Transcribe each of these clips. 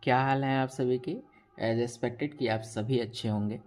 क्या हाल है आप सभी के। एज एक्सपेक्टेड कि आप सभी अच्छे होंगे।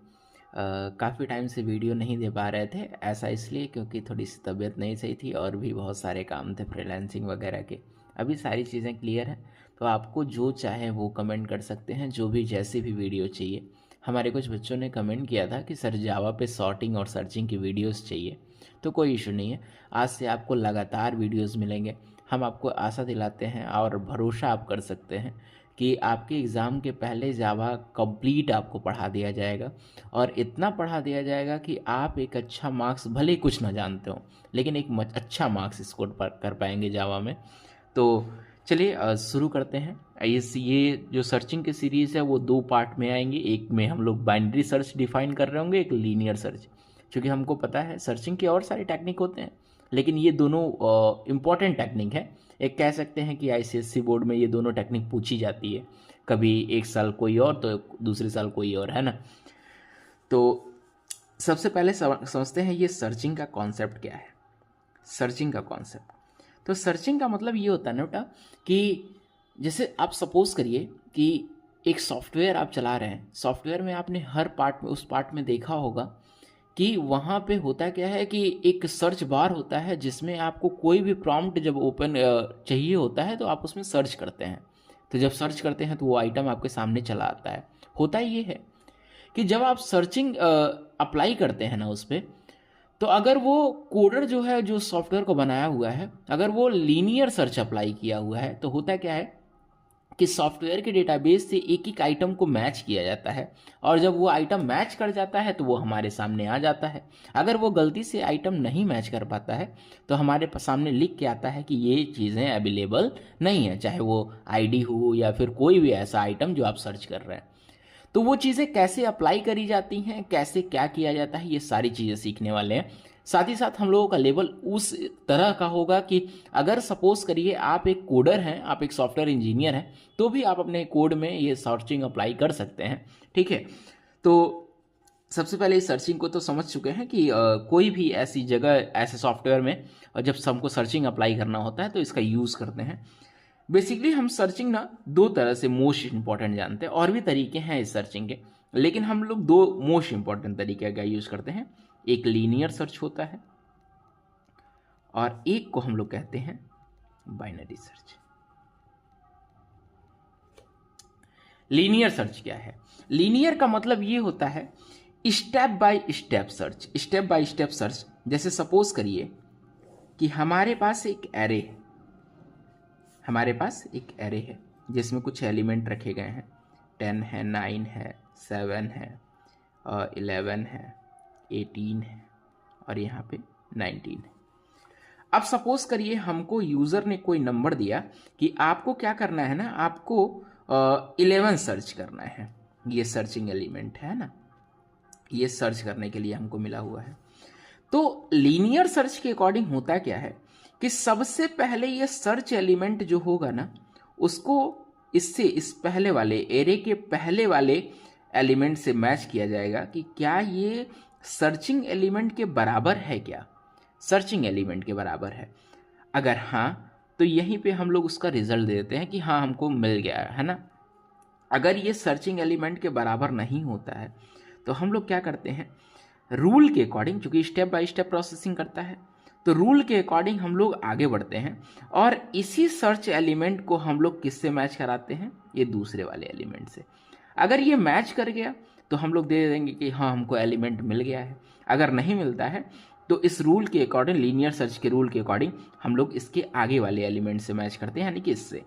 काफ़ी टाइम से वीडियो नहीं दे पा रहे थे, ऐसा इसलिए क्योंकि थोड़ी सी तबीयत नहीं सही थी और भी बहुत सारे काम थे फ्रीलांसिंग वगैरह के। अभी सारी चीज़ें क्लियर हैं, तो आपको जो चाहे वो कमेंट कर सकते हैं, जो भी जैसी भी वीडियो चाहिए। हमारे कुछ बच्चों ने कमेंट किया था कि सर जावा पे सॉर्टिंग और सर्चिंग की वीडियोस चाहिए, तो कोई इशू नहीं है। आज से आपको लगातार वीडियोस मिलेंगे। हम आपको आशा दिलाते हैं और भरोसा आप कर सकते हैं कि आपके एग्ज़ाम के पहले जावा कंप्लीट आपको पढ़ा दिया जाएगा, और इतना पढ़ा दिया जाएगा कि आप एक अच्छा मार्क्स, भले ही कुछ ना जानते हो लेकिन एक अच्छा मार्क्स स्कोर कर पाएंगे जावा में। तो चलिए शुरू करते हैं। ये जो सर्चिंग की सीरीज़ है वो दो पार्ट में आएंगे। एक में हम लोग बाइनरी सर्च डिफाइन कर रहे होंगे, एक लीनियर सर्च। क्योंकि हमको पता है सर्चिंग के और सारे टेक्निक होते हैं, लेकिन ये दोनों इम्पॉर्टेंट टेक्निक है। एक कह सकते हैं कि आईसीएससी बोर्ड में ये दोनों टेक्निक पूछी जाती है, कभी एक साल कोई और तो दूसरे साल कोई और, है ना। तो सबसे पहले समझते हैं ये सर्चिंग का कॉन्सेप्ट क्या है। सर्चिंग का कॉन्सेप्ट, तो सर्चिंग का मतलब ये होता है ना बेटा कि जैसे आप सपोज करिए कि एक सॉफ्टवेयर आप चला रहे हैं। सॉफ्टवेयर में आपने हर पार्ट में, उस पार्ट में देखा होगा कि वहाँ पे होता क्या है कि एक सर्च बार होता है जिसमें आपको कोई भी प्रॉम्प्ट जब ओपन चाहिए होता है तो आप उसमें सर्च करते हैं। तो जब सर्च करते हैं तो वो आइटम आपके सामने चला आता है। होता ये है कि जब आप सर्चिंग अप्लाई करते हैं ना उस पर, तो अगर वो कोडर जो है, जो सॉफ्टवेयर को बनाया हुआ है, अगर वो लीनियर सर्च अप्लाई किया हुआ है तो होता क्या है कि सॉफ्टवेयर के डेटाबेस से एक एक आइटम को मैच किया जाता है, और जब वो आइटम मैच कर जाता है तो वो हमारे सामने आ जाता है। अगर वो गलती से आइटम नहीं मैच कर पाता है तो हमारे सामने लिख के आता है कि ये चीज़ें अवेलेबल नहीं है, चाहे वो आईडी हो या फिर कोई भी ऐसा आइटम जो आप सर्च कर रहे हैं। तो वो चीज़ें कैसे अप्लाई करी जाती हैं, कैसे क्या किया जाता है, ये सारी चीज़ें सीखने वाले हैं। साथ ही साथ हम लोगों का लेवल उस तरह का होगा कि अगर सपोज करिए आप एक कोडर हैं, आप एक सॉफ्टवेयर इंजीनियर हैं, तो भी आप अपने कोड में ये सर्चिंग अप्लाई कर सकते हैं। ठीक है, तो सबसे पहले इस सर्चिंग को तो समझ चुके हैं कि कोई भी ऐसी जगह, ऐसे सॉफ्टवेयर में जब हमको सर्चिंग अप्लाई करना होता है तो इसका यूज़ करते हैं। बेसिकली हम सर्चिंग ना दो तरह से मोस्ट इंपॉर्टेंट जानते हैं, और भी तरीके हैं इस सर्चिंग के, लेकिन हम लोग दो मोस्ट इंपॉर्टेंट तरीके का यूज़ करते हैं। एक लीनियर सर्च होता है और एक को हम लोग कहते हैं बाइनरी सर्च। लीनियर सर्च क्या है? लीनियर का मतलब ये होता है step by step search. Step by step search, जैसे सपोज करिए कि हमारे पास एक एरे है, हमारे पास एक एरे है जिसमें कुछ एलिमेंट रखे गए हैं। 10 है, 9 है, 7 है, 11 है, 18 है, और यहाँ पे 19 है। अब सपोज करिए हमको यूज़र ने कोई नंबर दिया कि आपको क्या करना है ना, आपको 11 सर्च करना है। ये सर्चिंग एलिमेंट है ना, ये सर्च करने के लिए हमको मिला हुआ है। तो लीनियर सर्च के अकॉर्डिंग होता क्या है कि सबसे पहले ये सर्च एलिमेंट जो होगा ना, उसको इससे, इस पहले वाले एरे के पहले वाले एलिमेंट से मैच किया जाएगा कि क्या ये सर्चिंग एलिमेंट के बराबर है, क्या सर्चिंग एलिमेंट के बराबर है। अगर हाँ, तो यहीं पे हम लोग उसका रिजल्ट दे देते हैं कि हाँ हमको मिल गया है ना। अगर ये सर्चिंग एलिमेंट के बराबर नहीं होता है तो हम लोग क्या करते हैं, रूल के अकॉर्डिंग, क्योंकि स्टेप बाय स्टेप प्रोसेसिंग करता है, तो रूल के अकॉर्डिंग हम लोग आगे बढ़ते हैं और इसी सर्च एलिमेंट को हम लोग किससे मैच कराते हैं, ये दूसरे वाले एलिमेंट से। अगर ये मैच कर गया तो हम लोग दे देंगे कि हाँ हमको एलिमेंट मिल गया है। अगर नहीं मिलता है तो इस रूल के अकॉर्डिंग, लीनियर सर्च के रूल के अकॉर्डिंग, हम लोग इसके आगे वाले एलिमेंट से मैच करते हैं, यानी कि इससे।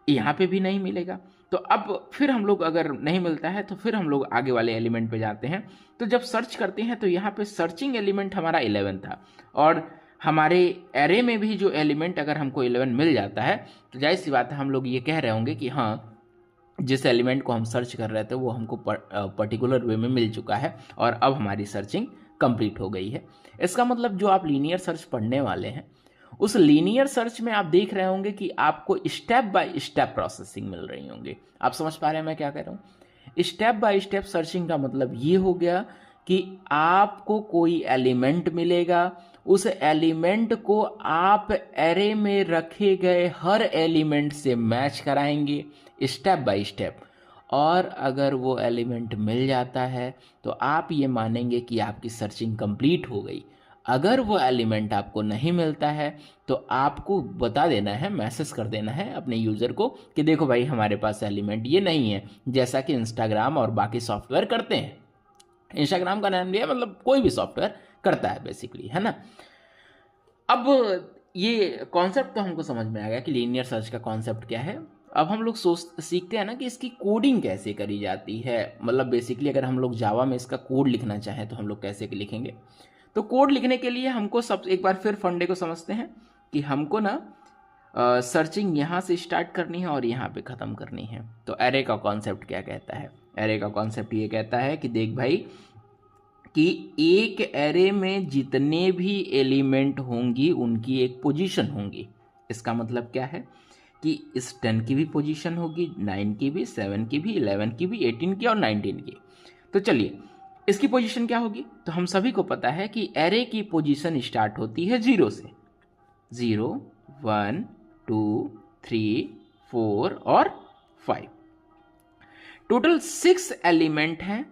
यहाँ पे भी नहीं मिलेगा तो अब फिर हम लोग, अगर नहीं मिलता है तो फिर हम लोग आगे वाले एलिमेंट पे जाते हैं। तो जब सर्च करते हैं तो यहाँ पे सर्चिंग एलिमेंट हमारा 11 था, और हमारे एरे में भी जो एलिमेंट अगर हमको 11 मिल जाता है तो जाहिर सी बात है हम लोग ये कह रहे होंगे कि हाँ जिस एलिमेंट को हम सर्च कर रहे थे वो हमको पर्टिकुलर वे में मिल चुका है और अब हमारी सर्चिंग कंप्लीट हो गई है। इसका मतलब जो आप लीनियर सर्च पढ़ने वाले हैं, उस लीनियर सर्च में आप देख रहे होंगे कि आपको स्टेप बाय स्टेप प्रोसेसिंग मिल रही होंगी। आप समझ पा रहे हैं मैं क्या कह रहा हूँ? स्टेप बाय स्टेप सर्चिंग का मतलब ये हो गया कि आपको कोई एलिमेंट मिलेगा, उस एलिमेंट को आप एरे में रखे गए हर एलिमेंट से मैच कराएंगे। Step by step. और अगर वो एलिमेंट मिल जाता है तो आप ये मानेंगे कि आपकी सर्चिंग कंप्लीट हो गई। अगर वो एलिमेंट आपको नहीं मिलता है तो आपको बता देना है, मैसेज कर देना है अपने यूज़र को कि देखो भाई हमारे पास एलिमेंट ये नहीं है, जैसा कि इंस्टाग्राम और बाकी सॉफ्टवेयर करते हैं। इंस्टाग्राम का नाम लिया मतलब कोई भी सॉफ्टवेयर करता है बेसिकली, है ना। अब ये कॉन्सेप्ट तो हमको समझ में आ गया कि लीनियर सर्च का कॉन्सेप्ट क्या है। अब हम लोग सीखते हैं ना कि इसकी कोडिंग कैसे करी जाती है। मतलब बेसिकली अगर हम लोग जावा में इसका कोड लिखना चाहें तो हम लोग कैसे लिखेंगे। तो कोड लिखने के लिए हमको सब एक बार फिर फंडे को समझते हैं कि हमको ना सर्चिंग यहाँ से स्टार्ट करनी है और यहाँ पे ख़त्म करनी है। तो एरे का कॉन्सेप्ट क्या कहता है? एरे का कॉन्सेप्ट ये कहता है कि देख भाई कि एक एरे में जितने भी एलिमेंट होंगी उनकी एक पोजीशन होंगी। इसका मतलब क्या है कि इस 10 की भी पोजीशन होगी, 9 की भी, 7 की भी, 11 की भी, 18 की और 19 की। तो चलिए इसकी पोजीशन क्या होगी? तो हम सभी को पता है कि एरे की पोजीशन स्टार्ट होती है 0 से। 0, 1, 2, 3, 4 और 5। टोटल 6 एलिमेंट हैं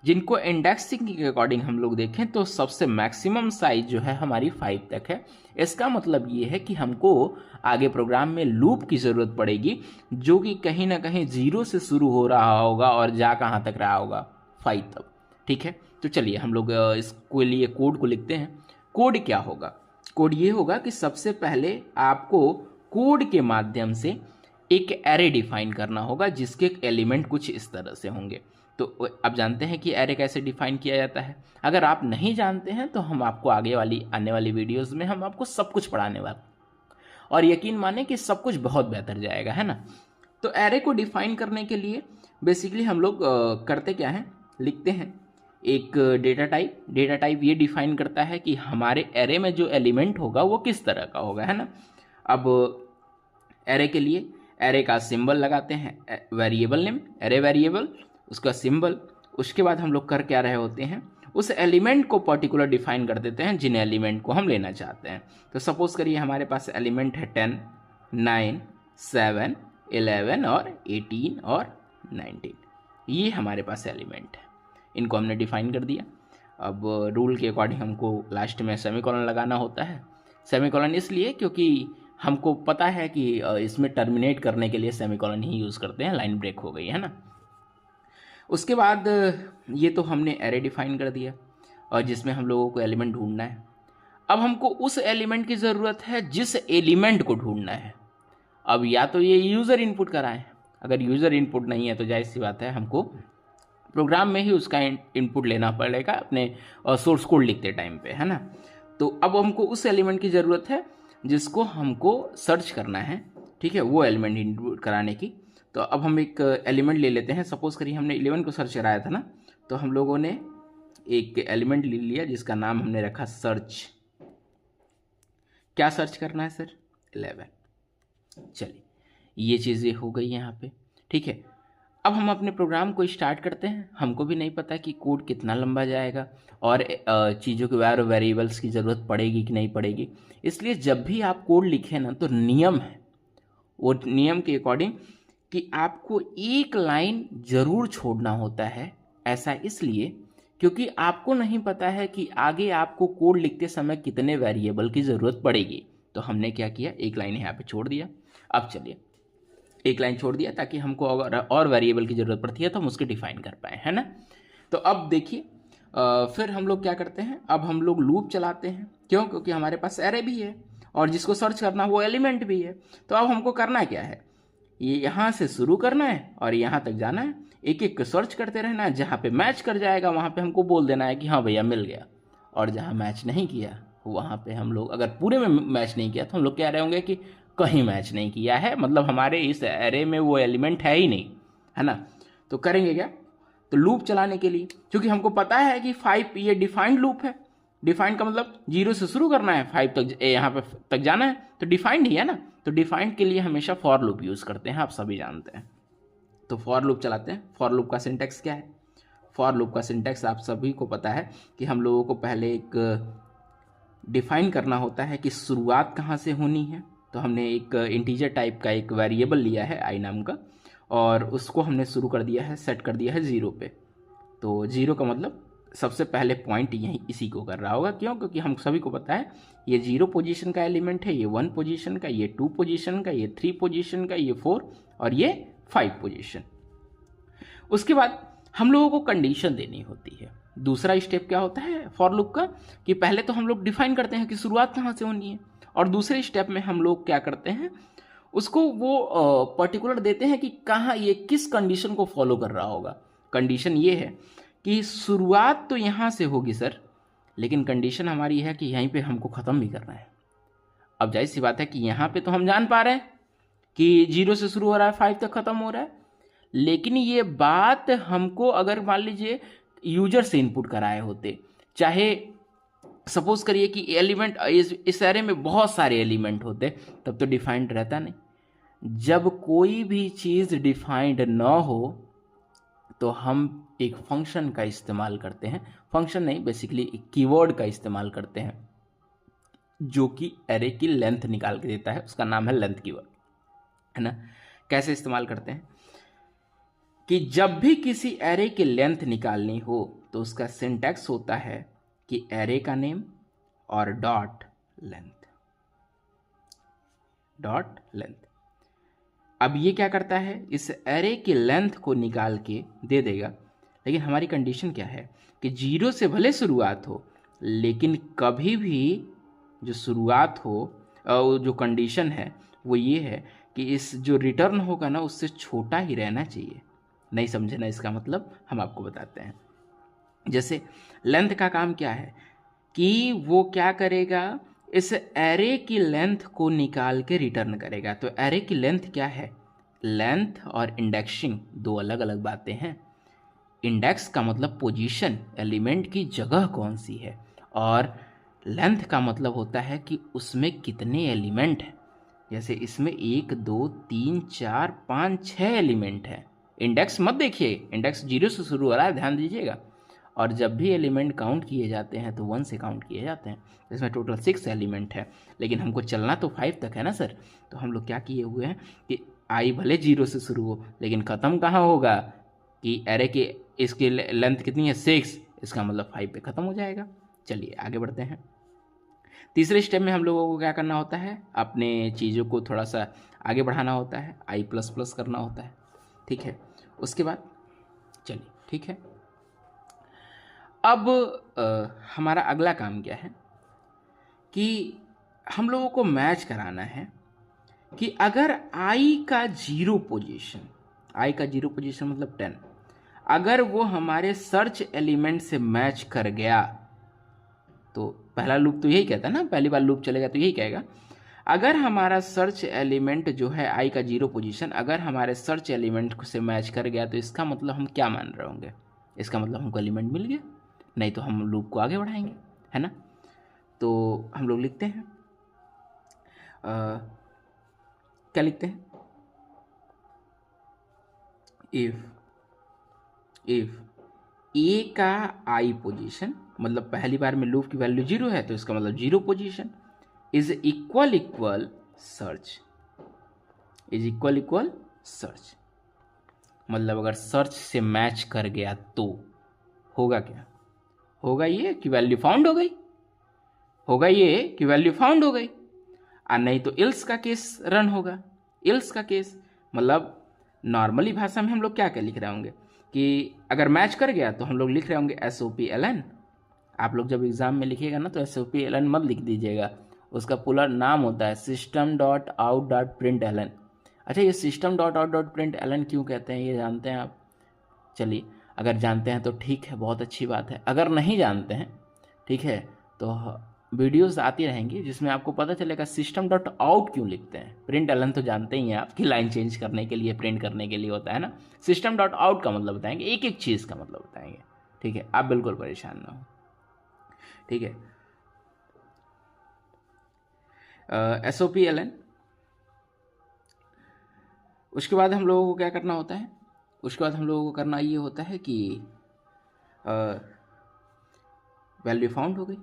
जिनको इंडेक्सिंग के अकॉर्डिंग हम लोग देखें तो सबसे मैक्सिमम साइज जो है हमारी 5 तक है। इसका मतलब ये है कि हमको आगे प्रोग्राम में लूप की ज़रूरत पड़ेगी जो कि कहीं ना कहीं 0 से शुरू हो रहा होगा और जा कहाँ तक रहा होगा? 5 तक। ठीक है, तो चलिए हम लोग इसके लिए कोड को लिखते हैं। कोड क्या होगा? कोड ये होगा कि सबसे पहले आपको कोड के माध्यम से एक एरे डिफाइन करना होगा जिसके एलिमेंट कुछ इस तरह से होंगे। तो अब जानते हैं कि एरे कैसे डिफाइन किया जाता है। अगर आप नहीं जानते हैं तो हम आपको आने वाली वीडियोस में हम आपको सब कुछ पढ़ाने वाले, और यकीन माने कि सब कुछ बहुत बेहतर जाएगा, है ना। तो एरे को डिफाइन करने के लिए बेसिकली हम लोग करते क्या हैं, लिखते हैं एक डेटा टाइप। डेटा टाइप ये डिफाइन करता है कि हमारे एरे में जो एलिमेंट होगा वो किस तरह का होगा, है ना। अब एरे के लिए एरे का सिंबल लगाते हैं, वेरिएबल नेम, एरे वेरिएबल, उसका सिंबल। उसके बाद हम लोग कर क्या रहे होते हैं, उस एलिमेंट को पर्टिकुलर डिफाइन कर देते हैं जिन एलिमेंट को हम लेना चाहते हैं। तो सपोज करिए हमारे पास एलिमेंट है 10, 9, 7, 11 और 18 और 19। ये हमारे पास एलिमेंट है, इनको हमने डिफाइन कर दिया। अब रूल के अकॉर्डिंग हमको लास्ट में सेमीकोलन लगाना होता है। सेमीकोलन इसलिए क्योंकि हमको पता है कि इसमें टर्मिनेट करने के लिए सेमीकोलन ही यूज़ करते हैं, लाइन ब्रेक हो गई है ना। उसके बाद ये तो हमने एरे डिफाइन कर दिया और जिसमें हम लोगों को एलिमेंट ढूंढना है। अब हमको उस एलिमेंट की ज़रूरत है जिस एलिमेंट को ढूंढना है। अब या तो ये यूज़र इनपुट कराएं, अगर यूज़र इनपुट नहीं है तो जाहिर सी बात है हमको प्रोग्राम में ही उसका इनपुट लेना पड़ेगा अपने सोर्स कोड लिखते टाइम पे, है ना। तो अब हमको उस एलिमेंट की ज़रूरत है जिसको हमको सर्च करना है, ठीक है, वो एलिमेंट इनपुट कराने की। तो अब हम एक एलिमेंट ले लेते हैं। सपोज करिए हमने 11 को सर्च कराया था ना, तो हम लोगों ने एक एलिमेंट ले लिया जिसका नाम हमने रखा सर्च। क्या सर्च करना है सर? 11। चलिए ये चीज़ें हो गई यहाँ पे, ठीक है। अब हम अपने प्रोग्राम को स्टार्ट करते हैं। हमको भी नहीं पता कि कोड कितना लंबा जाएगा और चीज़ों के बारे में वेरिएबल्स की ज़रूरत पड़ेगी कि नहीं पड़ेगी। इसलिए जब भी आप कोड लिखें ना तो नियम है, वो नियम के अकॉर्डिंग कि आपको एक लाइन ज़रूर छोड़ना होता है। ऐसा इसलिए क्योंकि आपको नहीं पता है कि आगे आपको कोड लिखते समय कितने वेरिएबल की ज़रूरत पड़ेगी। तो हमने क्या किया, एक लाइन यहाँ पे छोड़ दिया। अब चलिए एक लाइन छोड़ दिया ताकि हमको अगर और वेरिएबल की ज़रूरत पड़ती है तो हम उसके डिफाइन कर पाएँ, है ना। तो अब देखिए फिर हम लोग क्या करते हैं, अब हम लोग लूप चलाते हैं। क्यों? क्योंकि हमारे पास एरे भी है और जिसको सर्च करना वो एलिमेंट भी है। तो अब हमको करना क्या है, ये यहाँ से शुरू करना है और यहाँ तक जाना है, एक एक को सर्च करते रहना है। जहाँ पे मैच कर जाएगा वहाँ पे हमको बोल देना है कि हाँ भैया मिल गया, और जहाँ मैच नहीं किया वहाँ पे हम लोग, अगर पूरे में मैच नहीं किया तो हम लोग कह रहे होंगे कि कहीं मैच नहीं किया है, मतलब हमारे इस एरे में वो एलिमेंट है ही नहीं, है ना। तो करेंगे क्या, तो लूप चलाने के लिए, क्योंकि हमको पता है कि 5 ये डिफाइंड लूप है। डिफाइंड का मतलब 0 से शुरू करना है, 5 तक यहाँ पे तक जाना है, तो डिफाइंड ही है ना। तो डिफाइंड के लिए हमेशा फॉर लूप यूज़ करते हैं, आप सभी जानते हैं। तो फॉर लूप चलाते हैं। फॉर लूप का सिंटैक्स क्या है? फॉर लूप का सिंटैक्स आप सभी को पता है कि हम लोगों को पहले एक डिफाइन करना होता है कि शुरुआत कहाँ से होनी है। तो हमने एक इंटीजर टाइप का एक वेरिएबल लिया है आई नाम का, और उसको हमने शुरू कर दिया है, सेट कर दिया है 0 पे। तो 0 का मतलब सबसे पहले पॉइंट यही इसी को कर रहा होगा। क्यों? क्योंकि हम सभी को पता है ये 0 पोजीशन का एलिमेंट है, ये 1 पोजीशन का, ये 2 पोजीशन का, ये 3 पोजीशन का, ये 4 और ये 5 पोजीशन। उसके बाद हम लोगों को कंडीशन देनी होती है। दूसरा स्टेप क्या होता है फॉर लूप का, कि पहले तो हम लोग डिफाइन करते हैं कि शुरुआत कहाँ से होनी है, और दूसरे स्टेप में हम लोग क्या करते हैं, उसको वो पर्टिकुलर देते हैं कि कहाँ ये किस कंडीशन को फॉलो कर रहा होगा। कंडीशन ये है कि शुरुआत तो यहाँ से होगी सर, लेकिन कंडीशन हमारी है कि यहीं पे हमको ख़त्म भी करना है। अब जाहिर सी बात है कि यहाँ पे तो हम जान पा रहे हैं कि 0 से शुरू हो रहा है, 5 तक ख़त्म हो रहा है, लेकिन ये बात हमको अगर मान लीजिए यूजर से इनपुट कराए होते, चाहे सपोज करिए कि एलिमेंट इस एरे में बहुत सारे एलिमेंट होते, तब तो डिफाइंड रहता नहीं। जब कोई भी चीज़ डिफाइंड ना हो तो हम एक फंक्शन का इस्तेमाल करते हैं, फंक्शन नहीं बेसिकली एक कीवर्ड का इस्तेमाल करते हैं जो कि एरे की लेंथ निकाल के देता है, उसका नाम है लेंथ कीवर्ड, है ना। कैसे इस्तेमाल करते हैं कि जब भी एरे एरे की लेंथ निकालनी हो तो उसका सिंटैक्स होता है कि एरे का नेम और डॉट लेंथ। अब ये क्या करता है, इस एरे की लेंथ को निकाल के दे देगा, लेकिन हमारी कंडीशन क्या है कि 0 से भले शुरुआत हो, लेकिन कभी भी जो शुरुआत हो जो कंडीशन है वो ये है कि इस जो रिटर्न होगा ना उससे छोटा ही रहना चाहिए। नहीं समझे ना इसका मतलब, हम आपको बताते हैं। जैसे लेंथ का काम क्या है कि वो क्या करेगा, इस एरे की लेंथ को निकाल के रिटर्न करेगा। तो एरे की लेंथ क्या है, लेंथ और इंडेक्सिंग दो अलग अलग बातें हैं। इंडेक्स का मतलब पोजीशन, एलिमेंट की जगह कौन सी है, और लेंथ का मतलब होता है कि उसमें कितने एलिमेंट हैं। जैसे इसमें 1 2 3 4 5 6 एलिमेंट है। इंडेक्स मत देखिए, इंडेक्स 0 से शुरू हो रहा है, ध्यान दीजिएगा। और जब भी एलिमेंट काउंट किए जाते हैं तो 1 से काउंट किए जाते हैं। इसमें टोटल 6 एलिमेंट है, लेकिन हमको चलना तो 5 तक है ना सर। तो हम लोग क्या किए हुए हैं कि आई भले 0 से शुरू हो, लेकिन ख़त्म कहाँ होगा कि एरे की इसकी लेंथ कितनी है 6, इसका मतलब 5 पे ख़त्म हो जाएगा। चलिए आगे बढ़ते हैं। तीसरे स्टेप में हम लोगों को क्या करना होता है, अपने चीज़ों को थोड़ा सा आगे बढ़ाना होता है, i++ करना होता है, ठीक है। उसके बाद चलिए ठीक है। अब हमारा अगला काम क्या है कि हम लोगों को मैच कराना है कि अगर i का 0 पोजीशन मतलब 10, अगर वो हमारे सर्च एलिमेंट से मैच कर गया, तो पहला लूप तो यही कहता है ना, पहली बार लूप चलेगा तो यही कहेगा अगर हमारा सर्च एलिमेंट जो है i का 0 पोजीशन अगर हमारे सर्च एलिमेंट से मैच कर गया, तो इसका मतलब हम क्या मान रहे होंगे, इसका मतलब हमको एलिमेंट मिल गया, नहीं तो हम लूप को आगे बढ़ाएंगे, है ना। तो हम लोग लिखते हैं क्या लिखते हैं, इफ ए का i पोजीशन, मतलब पहली बार में लूप की वैल्यू 0 है तो इसका मतलब 0 पोजीशन इज इक्वल सर्च, मतलब अगर सर्च से मैच कर गया तो होगा क्या, होगा ये कि वैल्यू फाउंड हो गई, और नहीं तो इल्स का केस रन होगा। इल्स का केस मतलब नॉर्मली भाषा में हम लोग क्या क्या लिख रहे होंगे कि अगर मैच कर गया तो हम लोग लिख रहे होंगे SOPLN। आप लोग जब एग्ज़ाम में लिखिएगा ना तो SOPLN मत लिख दीजिएगा, उसका पूरा नाम होता है system.out.println। अच्छा, ये system.out.println क्यों कहते हैं ये जानते हैं आप? चलिए, अगर जानते हैं तो ठीक है, बहुत अच्छी बात है। अगर नहीं जानते हैं, ठीक है, तो वीडियोस आती रहेंगी जिसमें आपको पता चलेगा system.out क्यों लिखते हैं। println तो जानते ही हैं आप कि लाइन चेंज करने के लिए, प्रिंट करने के लिए होता है ना। system.out का मतलब बताएंगे, एक एक चीज़ का मतलब बताएंगे, ठीक है। आप बिल्कुल परेशान ना हो, ठीक है। SOPLN। उसके बाद हम लोगों को क्या करना होता है, उसके बाद हम लोगों को करना ये होता है कि वैल्यू फाउंड हो गई,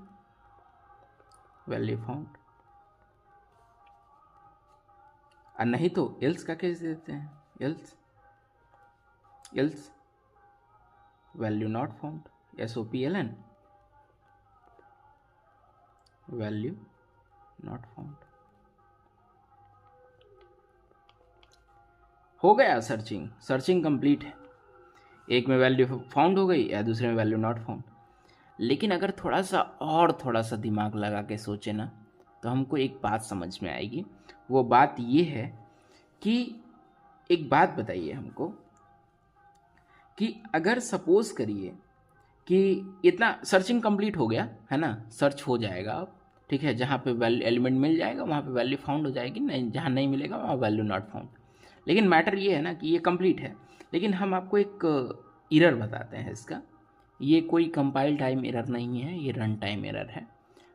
वैल्यू फाउंड, और नहीं तो एल्स का केस देते हैं, else else value not found, SOPLN value not found. हो गया सर्चिंग कंप्लीट है। एक में वैल्यू फाउंड हो गई या दूसरे में वैल्यू नॉट फाउंड। लेकिन अगर थोड़ा सा दिमाग लगा के सोचे ना, तो हमको एक बात समझ में आएगी। वो बात ये है कि एक बात बताइए हमको कि अगर सपोज करिए कि इतना सर्चिंग कंप्लीट हो गया है ना, सर्च हो जाएगा अब, ठीक है, जहाँ पे वैल्यू एलिमेंट मिल जाएगा वहाँ पे वैल्यू फाउंड हो जाएगी, नहीं जहाँ नहीं मिलेगा वहाँ वैल्यू नॉट फाउंड। लेकिन मैटर ये है ना कि ये कंप्लीट है, लेकिन हम आपको एक एरर बताते हैं इसका। ये कोई कंपाइल टाइम एरर नहीं है, ये रन टाइम एरर है।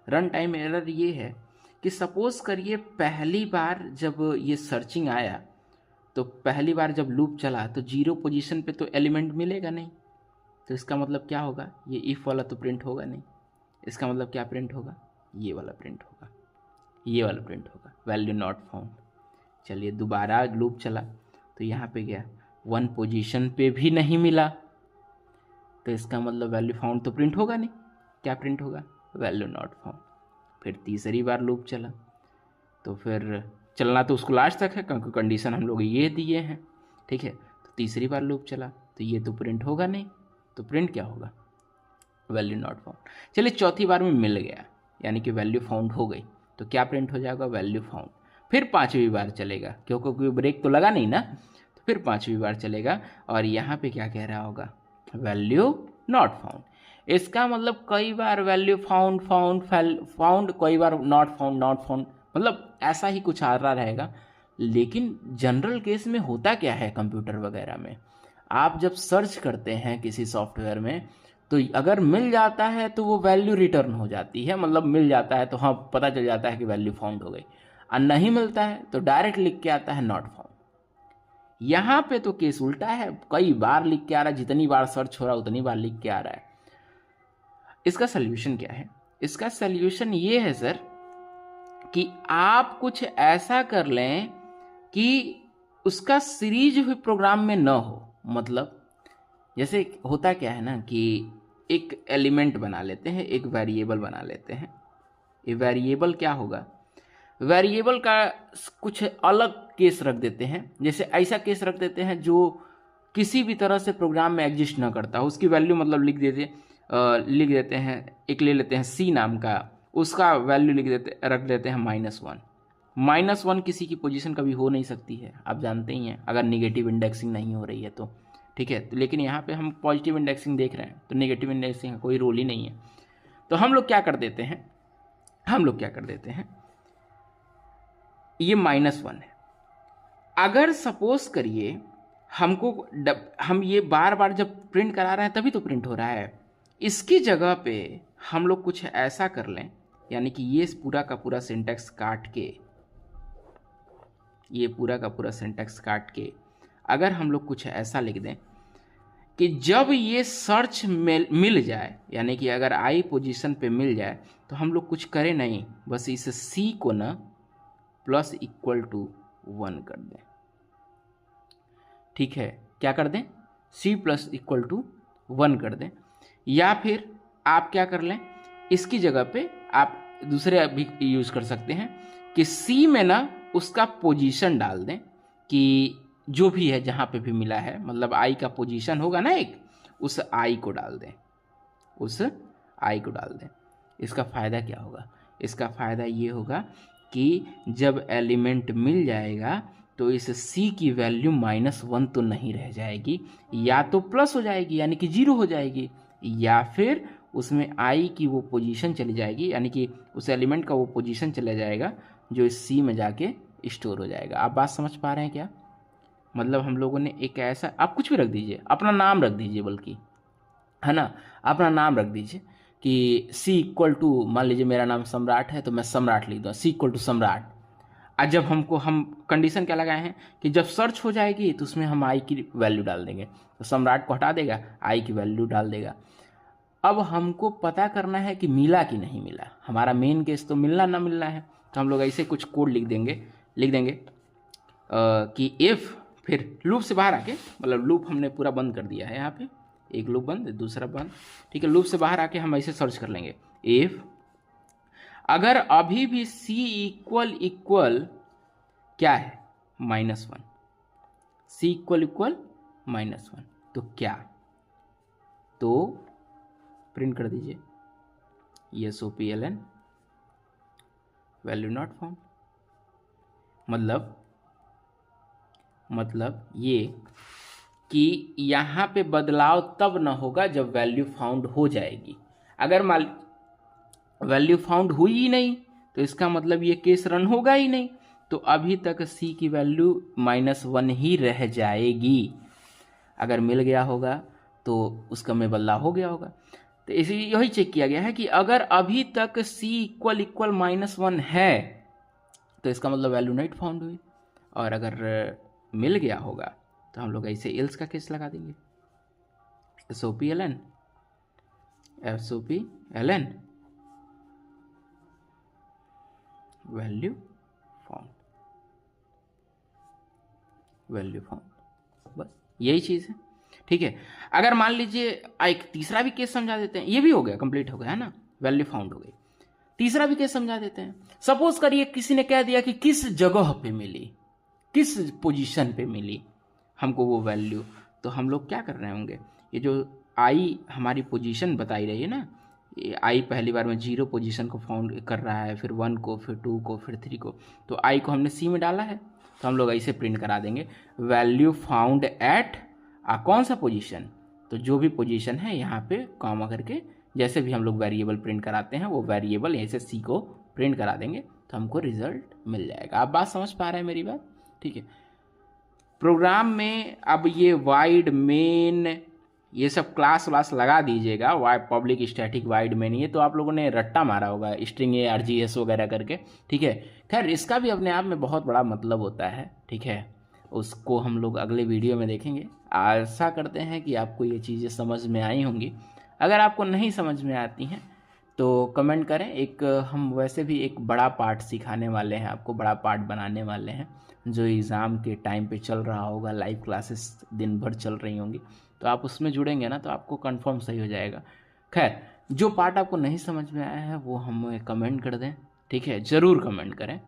रन टाइम एरर ये है कि सपोज करिए पहली बार जब ये सर्चिंग आया, तो पहली बार जब लूप चला तो 0 पोजीशन पे तो एलिमेंट मिलेगा नहीं, तो इसका मतलब क्या होगा, ये इफ़ वाला तो प्रिंट होगा नहीं। इसका मतलब क्या प्रिंट होगा, ये वाला प्रिंट होगा, ये वाला प्रिंट होगा, वैल्यू नॉट फाउंड। चलिए दोबारा लूप चला तो यहाँ पे गया 1 पोजीशन पे भी नहीं मिला, तो इसका मतलब वैल्यू फाउंड तो प्रिंट होगा नहीं। क्या प्रिंट होगा, वैल्यू नॉट फाउंड। फिर तीसरी बार लूप चला, तो फिर चलना तो उसको लास्ट तक है क्योंकि कंडीशन हम लोग ये दिए हैं, ठीक है। तो तीसरी बार लूप चला तो ये तो प्रिंट होगा नहीं, तो प्रिंट क्या होगा, वैल्यू नॉट फाउंड। चलिए चौथी बार में मिल गया, यानी कि वैल्यू फाउंड हो गई, तो क्या प्रिंट हो जाएगा, वैल्यू फाउंड। फिर पांचवी बार चलेगा क्योंकि ब्रेक तो लगा नहीं ना, तो फिर पांचवी बार चलेगा और यहाँ पे क्या कह रहा होगा, वैल्यू नॉट फाउंड। इसका मतलब कई बार वैल्यू फाउंड फाउंड फाउंड, कई बार नॉट फाउंड नॉट फाउंड, मतलब ऐसा ही कुछ आ रहा रहेगा। लेकिन जनरल केस में होता क्या है कंप्यूटर वगैरह में, आप जब सर्च करते हैं किसी सॉफ्टवेयर में, तो अगर मिल जाता है तो वो वैल्यू रिटर्न हो जाती है, मतलब मिल जाता है तो हाँ पता चल जाता है कि वैल्यू फाउंड हो गई, और नहीं मिलता है तो डायरेक्ट लिख के आता है नॉट फाउंड। यहाँ पे तो केस उल्टा है, कई बार लिख के आ रहा है, जितनी बार सर्च हो रहा है उतनी बार लिख के आ रहा है। इसका सोल्यूशन क्या है, इसका सोल्यूशन ये है सर कि आप कुछ ऐसा कर लें कि उसका सीरीज हुई प्रोग्राम में न हो। मतलब जैसे होता क्या है ना कि एक एलिमेंट बना लेते हैं, एक वेरिएबल बना लेते हैं। ये वेरिएबल क्या होगा, वेरिएबल का कुछ अलग केस रख देते हैं, जैसे ऐसा केस रख देते हैं जो किसी भी तरह से प्रोग्राम में एग्जिस्ट ना करता हो, उसकी वैल्यू मतलब लिख देते हैं। एक ले लेते हैं सी नाम का, उसका वैल्यू रख देते हैं -1। -1 किसी की पोजीशन कभी हो नहीं सकती है, आप जानते ही हैं, अगर निगेटिव इंडेक्सिंग नहीं हो रही है तो, ठीक है। तो लेकिन यहाँ पे हम पॉजिटिव इंडेक्सिंग देख रहे हैं, तो नेगेटिव इंडेक्सिंग का कोई रोल ही नहीं है। तो हम लोग क्या कर देते हैं, ये -1 है। अगर सपोज करिए हम ये बार बार जब प्रिंट करा रहे हैं तभी तो प्रिंट हो रहा है, इसकी जगह पे हम लोग कुछ ऐसा कर लें, यानी कि ये पूरा का पूरा सिंटैक्स काट के अगर हम लोग कुछ ऐसा लिख दें कि जब ये सर्च मिल जाए, यानी कि अगर आई पोजीशन पे मिल जाए तो हम लोग कुछ करें नहीं, बस इस सी को ना +=1 कर दें, ठीक है। क्या कर दें, c +=1 कर दें। या फिर आप क्या कर लें, इसकी जगह पे आप दूसरे भी यूज़ कर सकते हैं कि c में ना उसका पोजीशन डाल दें, कि जो भी है जहाँ पे भी मिला है, मतलब i का पोजीशन होगा ना एक, उस i को डाल दें। इसका फ़ायदा क्या होगा, इसका फ़ायदा ये होगा कि जब एलिमेंट मिल जाएगा तो इस c की वैल्यू -1 तो नहीं रह जाएगी, या तो प्लस हो जाएगी यानी कि 0 हो जाएगी, या फिर उसमें i की वो पोजीशन चली जाएगी, यानी कि उस एलिमेंट का वो पोजीशन चला जाएगा जो इस c में जाके स्टोर हो जाएगा। आप बात समझ पा रहे हैं क्या, मतलब हम लोगों ने एक ऐसा, आप कुछ भी रख दीजिए, अपना नाम रख दीजिए, बल्कि है ना, अपना नाम रख दीजिए कि c मान लीजिए मेरा नाम सम्राट है तो मैं सम्राट लिख दूँ, c सम्राट। आज जब हम कंडीशन क्या लगाए हैं कि जब सर्च हो जाएगी तो उसमें हम आई की वैल्यू डाल देंगे, तो सम्राट को हटा देगा, आई की वैल्यू डाल देगा। अब हमको पता करना है कि मिला कि नहीं मिला, हमारा मेन केस तो मिलना ना मिलना है, तो हम लोग ऐसे कुछ कोड लिख देंगे कि इफ़ फिर लूप से बाहर आके, मतलब लूप हमने पूरा बंद कर दिया है, यहाँ पे एक लूप बंद, दूसरा बंद, ठीक है। लूप से बाहर आके हम ऐसे सर्च कर लेंगे, इफ अगर अभी भी c इक्वल क्या है, -1, c इक्वल -1, तो क्या, तो प्रिंट कर दीजिए ESOPLN वैल्यू नॉट फाउंड। मतलब ये कि यहाँ पे बदलाव तब ना होगा जब वैल्यू फाउंड हो जाएगी। अगर मान वैल्यू फाउंड हुई ही नहीं तो इसका मतलब ये केस रन होगा ही नहीं, तो अभी तक c की वैल्यू -1 ही रह जाएगी। अगर मिल गया होगा तो उसका में बदलाव हो गया होगा। तो इसी यही चेक किया गया है कि अगर अभी तक c इक्वल -1 है तो इसका मतलब वैल्यू नहीं फाउंड हुई, और अगर मिल गया होगा तो हम लोग ऐसे एल्स का केस लगा देंगे, SOPLN वैल्यू फाउंड, बस यही चीज़ है, ठीक है। अगर मान लीजिए एक तीसरा भी केस समझा देते हैं, ये भी हो गया, कंप्लीट हो गया है ना, वैल्यू फाउंड हो गई। तीसरा भी केस समझा देते हैं। सपोज करिए किसी ने कह दिया कि किस जगह पे मिली, किस पोजीशन पे मिली हमको वो वैल्यू, तो हम लोग क्या कर रहे होंगे, ये जो आई हमारी पोजीशन बताई रही है ना, ये आई पहली बार में 0 पोजीशन को फाउंड कर रहा है, फिर 1 को, फिर 2 को, फिर 3 को, तो आई को हमने C में डाला है, तो हम लोग ऐसे प्रिंट करा देंगे वैल्यू फाउंड एट कौन सा पोजीशन, तो जो भी पोजीशन है यहाँ पे कॉमा करके, जैसे भी हम लोग वेरिएबल प्रिंट कराते हैं वो वेरिएबल ऐसे C को प्रिंट करा देंगे तो हमको रिजल्ट मिल जाएगा। आप बात समझ पा रहे हैं मेरी बात, ठीक है। प्रोग्राम में अब ये वाइड मेन ये सब क्लास व्लास लगा दीजिएगा, पब्लिक स्टैटिक वाइड मेन, ये तो आप लोगों ने रट्टा मारा होगा स्ट्रिंग ARGS वगैरह करके, ठीक है। खैर इसका भी अपने आप में बहुत बड़ा मतलब होता है, ठीक है, उसको हम लोग अगले वीडियो में देखेंगे। आशा करते हैं कि आपको ये चीज़ें समझ में आई होंगी। अगर आपको नहीं समझ में आती हैं तो कमेंट करें, एक हम वैसे भी एक बड़ा पार्ट सिखाने वाले हैं आपको, बड़ा पार्ट बनाने वाले हैं जो एग्ज़ाम के टाइम पे चल रहा होगा, लाइव क्लासेस दिन भर चल रही होंगी, तो आप उसमें जुड़ेंगे ना तो आपको कंफर्म सही हो जाएगा। खैर जो पार्ट आपको नहीं समझ में आया है वो हमें कमेंट कर दें, ठीक है, ज़रूर कमेंट करें।